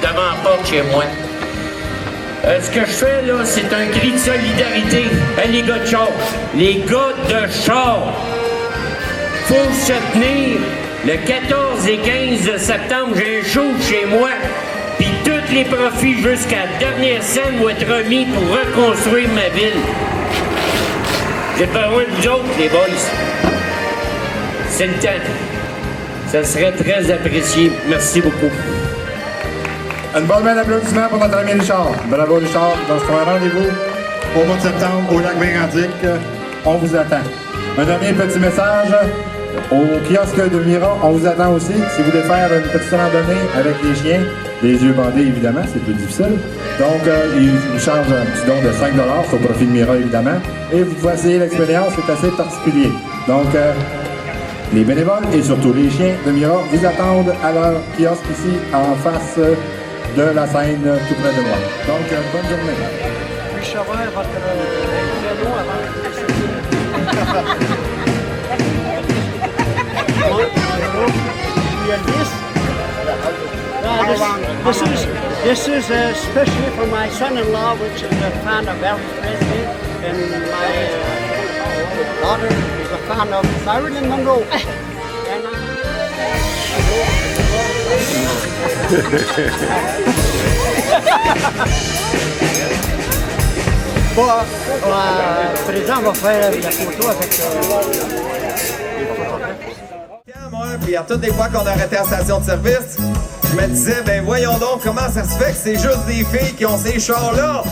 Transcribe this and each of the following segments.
Devant la porte chez moi. Ce que je fais, là, c'est un cri de solidarité. Hey, les gars de char. Les gars de char. Faut se tenir. Le 14 et 15 septembre, j'ai un show chez moi. Puis tous les profits jusqu'à la dernière scène vont être remis pour reconstruire ma ville. J'ai besoin de vous autres, les boys. C'est le temps. Ça serait très apprécié. Merci beaucoup. Une bonne main d'applaudissements pour notre ami Richard. Bravo Richard. Donc c'est un rendez-vous au mois de septembre au lac Mégantic. On vous attend. Un dernier petit message. Au kiosque de Mira, on vous attend aussi. Si vous voulez faire une petite randonnée avec les chiens, les yeux bandés évidemment, c'est plus difficile. Donc ils vous chargent un petit don de 5 $, au profit de Mira évidemment. Et vous pouvez essayer l'expérience, c'est assez particulier. Donc les bénévoles et surtout les chiens de Mira vous attendent à leur kiosque ici en face de la scène tout près de moi. Donc, bonne journée. Puis savoir votre créneau avant This is especially for my son-in-law, which is a fan of Elvis Presley, and my daughter is a fan of Marilyn Monroe. Bon, président va faire la photo avec moi, puis à toutes les fois qu'on arrêtait à la station de service, je me disais, ben voyons donc comment ça se fait que c'est juste des filles qui ont ces chars-là.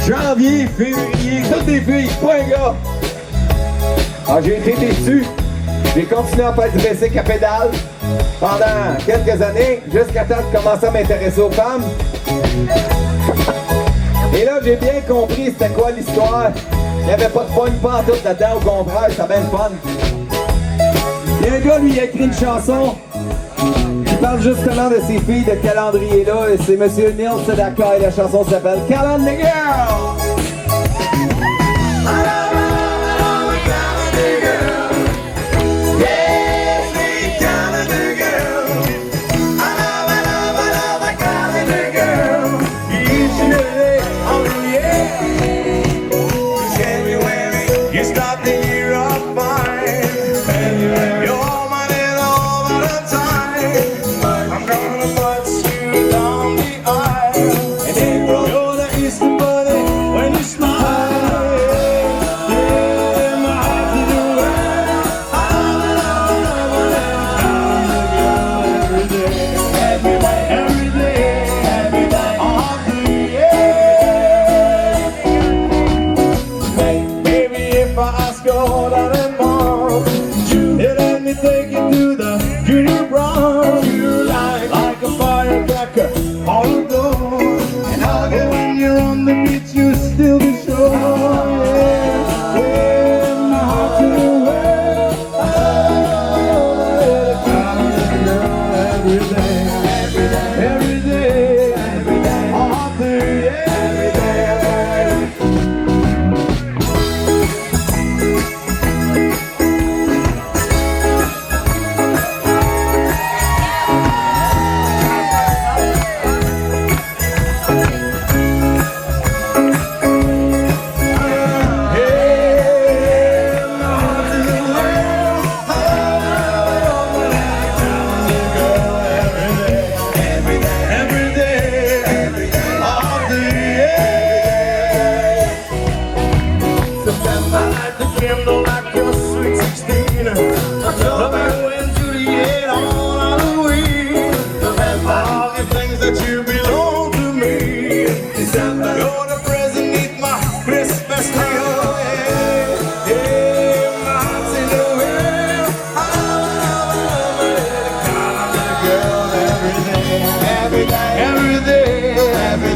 Janvier, février, toutes des filles, pas un gars. Ah, j'ai été déçu. J'ai continué à faire du bicycle à pédale pendant quelques années, jusqu'à temps de commencer à m'intéresser aux femmes. Et là, j'ai bien compris c'était quoi l'histoire. Il n'y avait pas de fun pantoute là-dedans, au contraire, c'était bien le fun. Il y a un gars, lui, il a écrit une chanson qui parle justement de ces filles de calendrier-là, et c'est Monsieur Neil Sedaka, et la chanson s'appelle Calendar Girl. You're the Easter bunny when that you belong to me. December, you're the present in my Christmas tree. Oh, yeah, yeah, my heart's in the world. I'm a girl every day of the year. Every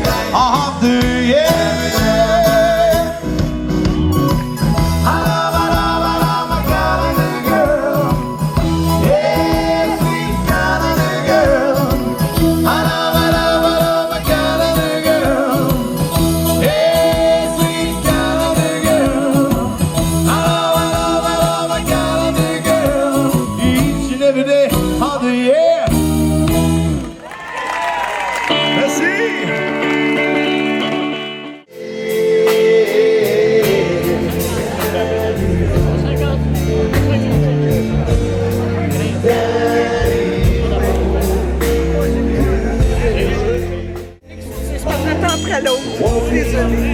day of the year. Merci. C'est pas un temps après l'autre. Désolé.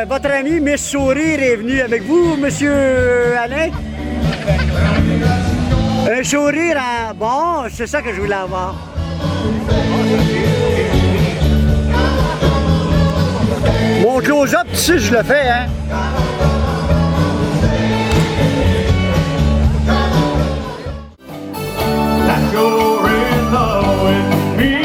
Votre ami Miss Sourire est venu avec vous, Monsieur Alain? Un sourire en... Bon, c'est ça que je voulais avoir. Mon close-up, tu sais, je le fais, hein? You're in love with me.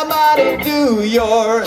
Somebody do your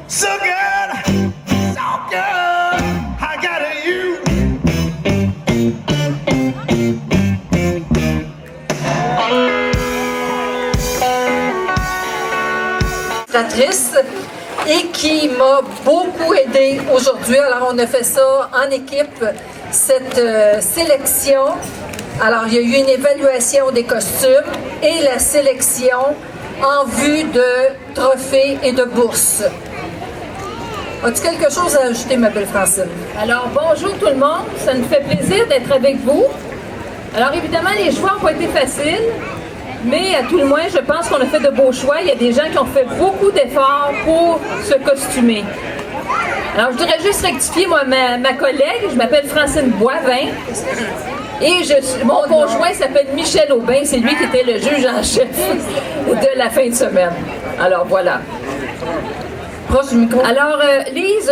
So good, so good, I got you. Et qui m'a beaucoup aidé aujourd'hui. Alors, on a fait ça en équipe, cette sélection. Alors, il y a eu une évaluation des costumes et la sélection en vue de trophées et de bourses. As-tu quelque chose à ajouter, ma belle Francine? Alors, bonjour tout le monde. Ça nous fait plaisir d'être avec vous. Alors, évidemment, les choix n'ont pas été faciles. Mais à tout le moins, je pense qu'on a fait de beaux choix. Il y a des gens qui ont fait beaucoup d'efforts pour se costumer. Alors, je voudrais juste rectifier, moi, ma collègue. Je m'appelle Francine Boivin. Et mon conjoint s'appelle Michel Aubin. C'est lui qui était le juge en chef de la fin de semaine. Alors, voilà. Proche du micro. Alors, Lise,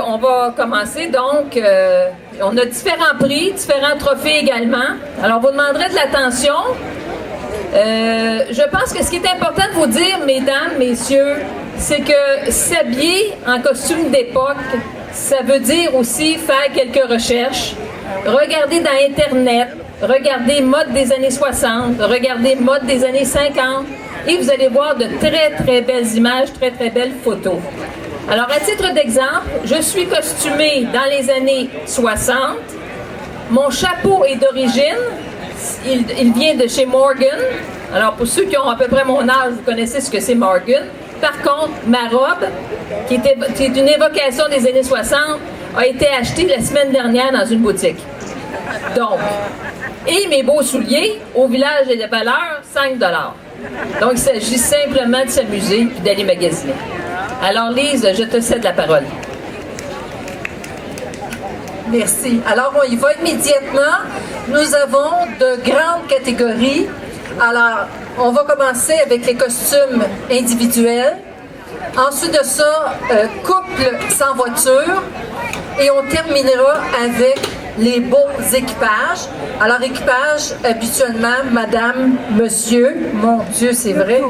on va commencer. Donc, on a différents prix, différents trophées également. Alors, vous demanderez de l'attention. Je pense que ce qui est important de vous dire, mesdames, messieurs, c'est que s'habiller en costume d'époque, ça veut dire aussi faire quelques recherches, regarder dans Internet, regarder mode des années 60, regarder mode des années 50, et vous allez voir de très, très belles images, très, très belles photos. Alors, à titre d'exemple, je suis costumée dans les années 60. Mon chapeau est d'origine. Il vient de chez Morgan. Alors, pour ceux qui ont à peu près mon âge, vous connaissez ce que c'est Morgan. Par contre, ma robe, qui est une évocation des années 60, a été achetée la semaine dernière dans une boutique. Donc, et mes beaux souliers, au village et de valeur, 5 $. Donc, il s'agit simplement de s'amuser et d'aller magasiner. Alors, Lise, je te cède la parole. Merci. Alors, on y va immédiatement. Nous avons de grandes catégories. Alors, on va commencer avec les costumes individuels. Ensuite de ça, couple sans voiture. Et on terminera avec les beaux équipages. Alors, équipage, habituellement, madame, monsieur. Mon Dieu, c'est vrai.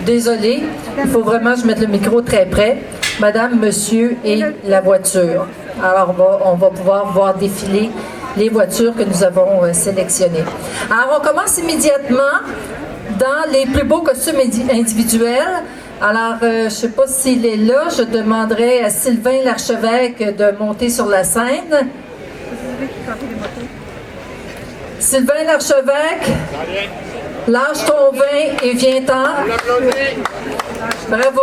Désolée. Il faut vraiment que je mette le micro très près. Madame, monsieur et la voiture. Alors, on va pouvoir voir défiler les voitures que nous avons sélectionnées. Alors, on commence immédiatement dans les plus beaux costumes individuels. Alors, je ne sais pas s'il est là. Je demanderai à Sylvain Larchevêque de monter sur la scène. Sylvain Larchevêque, lâche ton vin et viens-t'en. Bravo.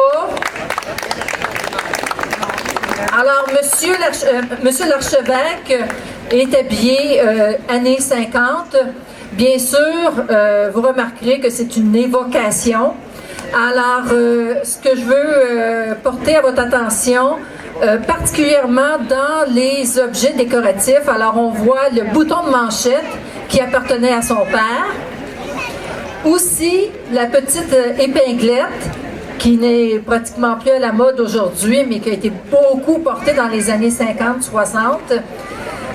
Alors, Monsieur Larchevêque est habillé années 50. Bien sûr, vous remarquerez que c'est une évocation. Alors, ce que je veux porter à votre attention, particulièrement dans les objets décoratifs, alors on voit le bouton de manchette qui appartenait à son père. Aussi, la petite épinglette qui n'est pratiquement plus à la mode aujourd'hui, mais qui a été beaucoup portée dans les années 50-60.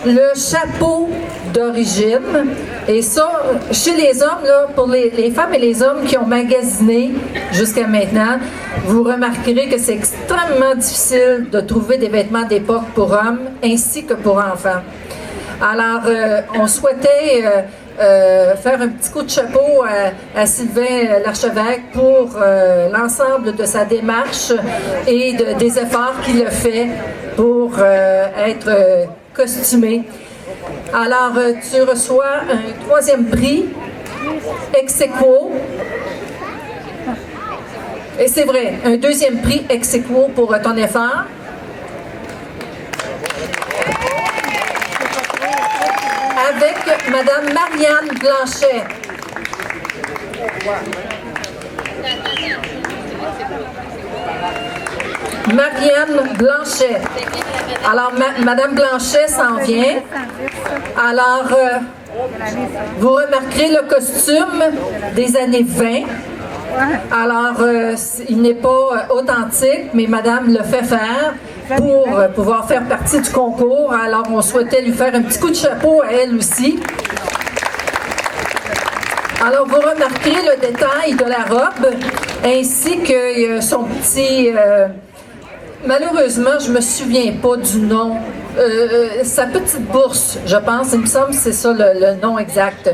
Le chapeau d'origine. Et ça, chez les hommes, là, pour les femmes et les hommes qui ont magasiné jusqu'à maintenant, vous remarquerez que c'est extrêmement difficile de trouver des vêtements d'époque pour hommes ainsi que pour enfants. Alors, on souhaitait faire un petit coup de chapeau à Sylvain Larchevêque pour l'ensemble de sa démarche et des efforts qu'il a fait pour être costumé. Alors, tu reçois un troisième prix, ex aequo. Et c'est vrai, un deuxième prix ex aequo pour ton effort. Avec Madame Marianne Blanchet. Marianne Blanchet. Alors, Madame Blanchet s'en vient. Alors, vous remarquerez le costume des années 20. Alors, il n'est pas authentique, mais Madame le fait faire pour pouvoir faire partie du concours. Alors, on souhaitait lui faire un petit coup de chapeau à elle aussi. Alors, vous remarquerez le détail de la robe, ainsi que son petit malheureusement, je me souviens pas du nom. Sa petite bourse, je pense, il me semble que c'est ça le nom exact.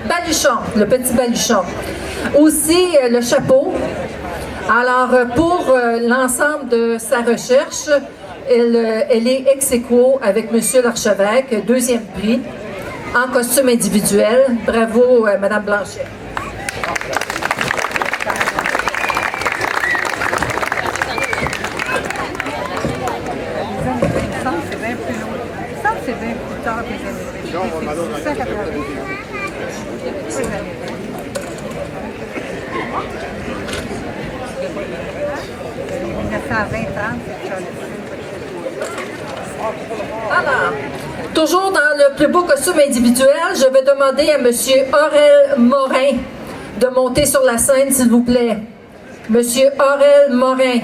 Baluchon, le petit baluchon. Aussi, le chapeau. Alors, pour l'ensemble de sa recherche, elle est ex aequo avec M. l'archevêque, deuxième prix, en costume individuel. Bravo, Mme Blanchet. C'est bien plus tard que les années. Alors, toujours dans le plus beau costume individuel, je vais demander à M. Aurel Morin de monter sur la scène, s'il vous plaît. M. Aurel Morin.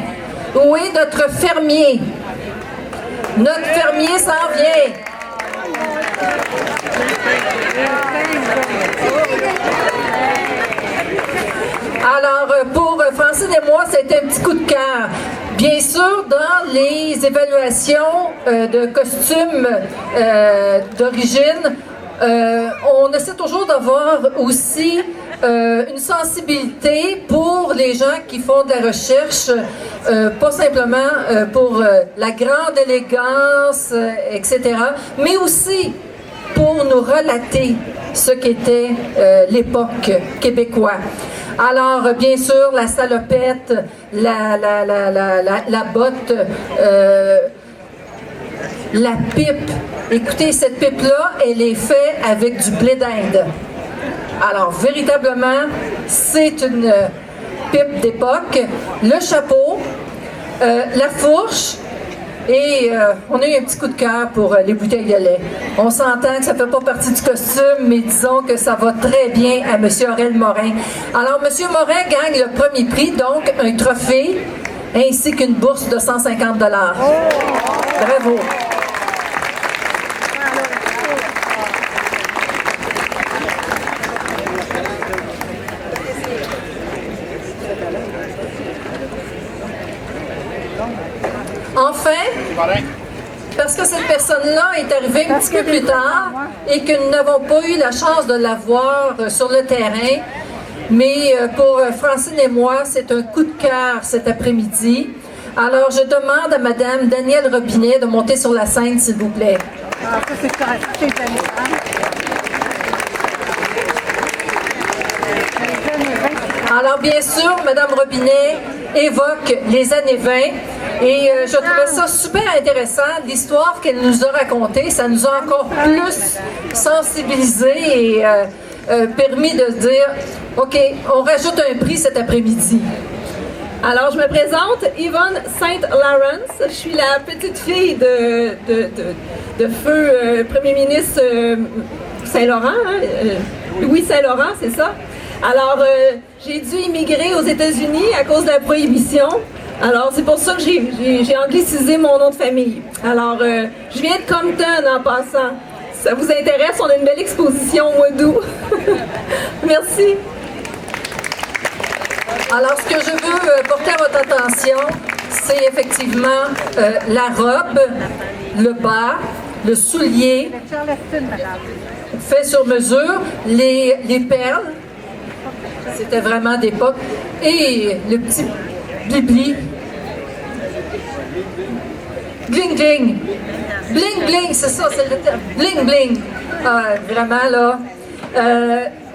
Où est notre fermier? Notre fermier s'en vient. Alors, pour Francine et moi, c'était un petit coup de cœur. Bien sûr, dans les évaluations de costumes d'origine, on essaie toujours d'avoir aussi une sensibilité pour les gens qui font de la recherche, pas simplement pour la grande élégance, etc., mais aussi pour nous relater ce qu'était l'époque québécoise. Alors, bien sûr, la salopette, la botte, la pipe. Écoutez, cette pipe-là, elle est faite avec du blé d'Inde. Alors, véritablement, c'est une pipe d'époque. Le chapeau, la fourche, et on a eu un petit coup de cœur pour les bouteilles de lait. On s'entend que ça ne fait pas partie du costume, mais disons que ça va très bien à M. Aurel Morin. Alors, M. Morin gagne le premier prix, donc un trophée, ainsi qu'une bourse de 150 $. Bravo! Enfin, parce que cette personne-là est arrivée un petit peu plus tard et que nous n'avons pas eu la chance de la voir sur le terrain, mais pour Francine et moi, c'est un coup de cœur cet après-midi. Alors, je demande à Mme Danielle Robinet de monter sur la scène, s'il vous plaît. Alors, bien sûr, Mme Robinet évoque les années 20 et je trouvais ça super intéressant, l'histoire qu'elle nous a racontée. Ça nous a encore plus sensibilisés et permis de dire, OK, on rajoute un prix cet après-midi. Alors, je me présente, Yvonne Saint-Lawrence. Je suis la petite fille de feu Premier ministre Saint-Laurent, hein? Louis Saint-Laurent, c'est ça? Alors, j'ai dû immigrer aux États-Unis à cause de la prohibition. Alors, c'est pour ça que j'ai anglicisé mon nom de famille. Alors, je viens de Compton en passant. Ça vous intéresse? On a une belle exposition au mois d'août. Merci. Alors, ce que je veux porter à votre attention, c'est effectivement la robe, le bas, le soulier, fait sur mesure, les perles, c'était vraiment d'époque, et le petit blibli. Bling bling. Bling bling, c'est ça, c'est le terme. Bling bling. Vraiment là,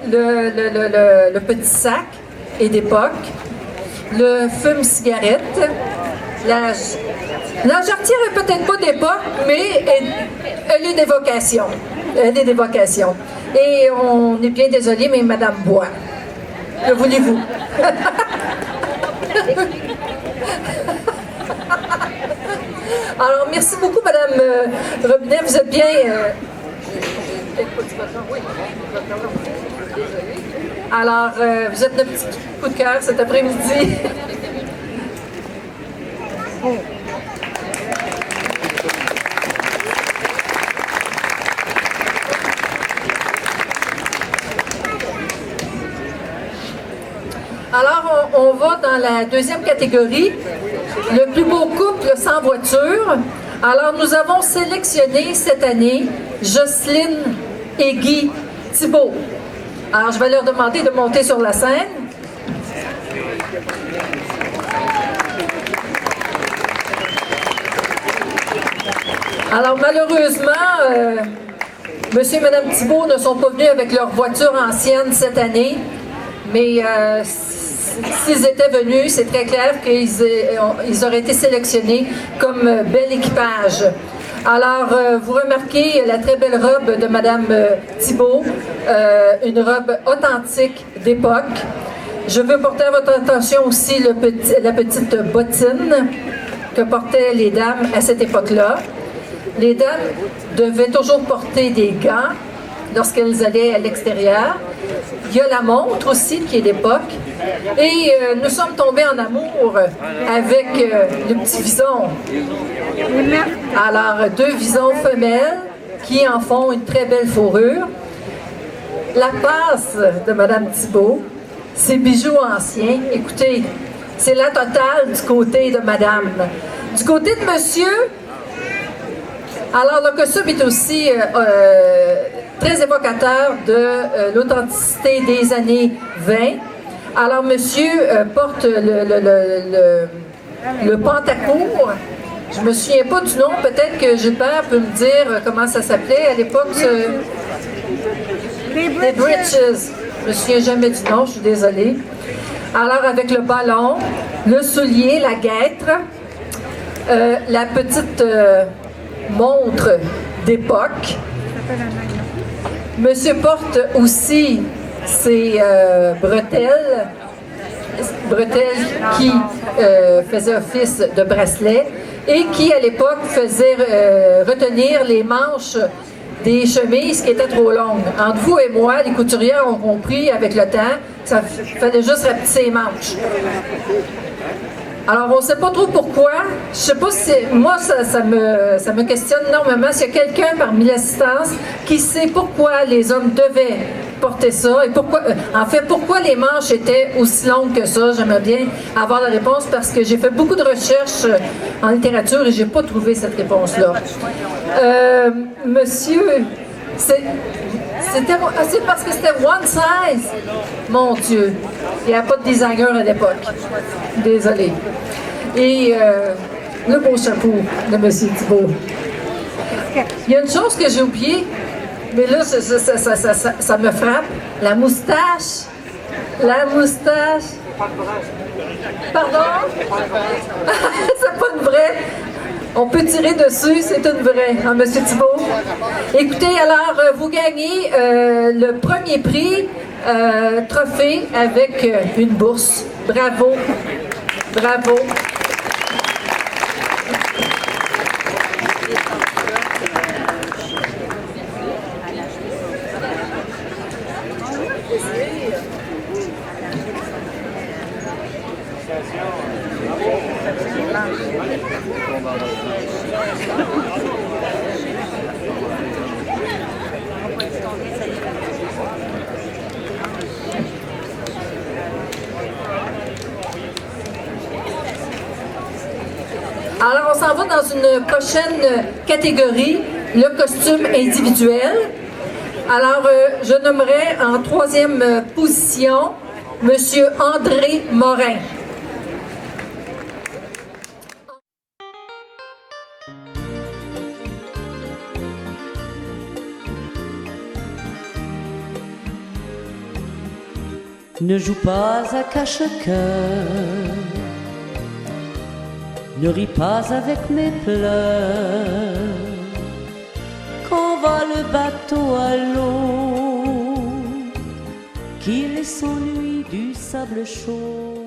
le petit sac est d'époque. Le fume-cigarette. La jarretière est peut-être pas d'époque, mais elle est d'évocation. Elle est d'évocation. Et on est bien désolé, mais Madame boit. Que voulez-vous? Alors, merci beaucoup, Madame Robinet. Vous êtes bien... Alors, vous êtes notre petit coup de cœur cet après-midi. Alors, on va dans la deuxième catégorie. Le plus beau couple sans voiture. Alors, nous avons sélectionné cette année Jocelyne et Guy Thibault. Alors, je vais leur demander de monter sur la scène. Alors, malheureusement, monsieur et madame Thibault ne sont pas venus avec leur voiture ancienne cette année, mais s'ils étaient venus, c'est très clair qu'ils auraient été sélectionnés comme bel équipage. Alors, vous remarquez la très belle robe de madame Thibault, une robe authentique d'époque. Je veux porter à votre attention aussi la petite bottine que portaient les dames à cette époque-là. Les dames devaient toujours porter des gants lorsqu'elles allaient à l'extérieur. Il y a la montre aussi qui est d'époque. Et nous sommes tombés en amour avec le petit vison. Alors, 2 visons femelles qui en font une très belle fourrure. La passe de madame Thibault, ses bijoux anciens, écoutez, c'est la totale du côté de madame. Du côté de monsieur, alors le costume est aussi très évocateur de l'authenticité des années 20. Alors monsieur porte le pantacourt. Je me souviens pas du nom, peut-être que Gilbert peut me dire comment ça s'appelait à l'époque. Les Britches. Je me souviens jamais du nom, je suis désolée. Alors avec le ballon, le soulier, la guêtre, la petite montre d'époque. Monsieur porte aussi ses bretelles qui faisaient office de bracelet et qui, à l'époque, faisaient retenir les manches des chemises qui étaient trop longues. Entre vous et moi, les couturières ont compris avec le temps que ça fallait juste rapetisser les manches. Alors, on ne sait pas trop pourquoi. Je sais pas si... Moi, ça me questionne énormément. S'il y a quelqu'un parmi l'assistance qui sait pourquoi les hommes devaient porter ça et pourquoi... pourquoi les manches étaient aussi longues que ça, j'aimerais bien avoir la réponse parce que j'ai fait beaucoup de recherches en littérature et j'ai pas trouvé cette réponse-là. Monsieur... C'est parce que c'était one size. Mon Dieu. Il n'y a pas de designer à l'époque. Désolée. Et le beau chapeau de M. Thibault. Il y a une chose que j'ai oubliée, mais là, ça me frappe. La moustache. La moustache. Pardon? C'est pas une vraie. On peut tirer dessus, c'est une vraie, hein, M. Thibault? Écoutez, alors, vous gagnez le premier prix, trophée avec une bourse. Bravo. Bravo. Alors, on s'en va dans une prochaine catégorie, le costume individuel. Alors, je nommerai en 3e position M. André Morin. Ne joue pas à cache-cœur, ne ris pas avec mes pleurs. Quand va le bateau à l'eau, qu'il s'ennuie du sable chaud.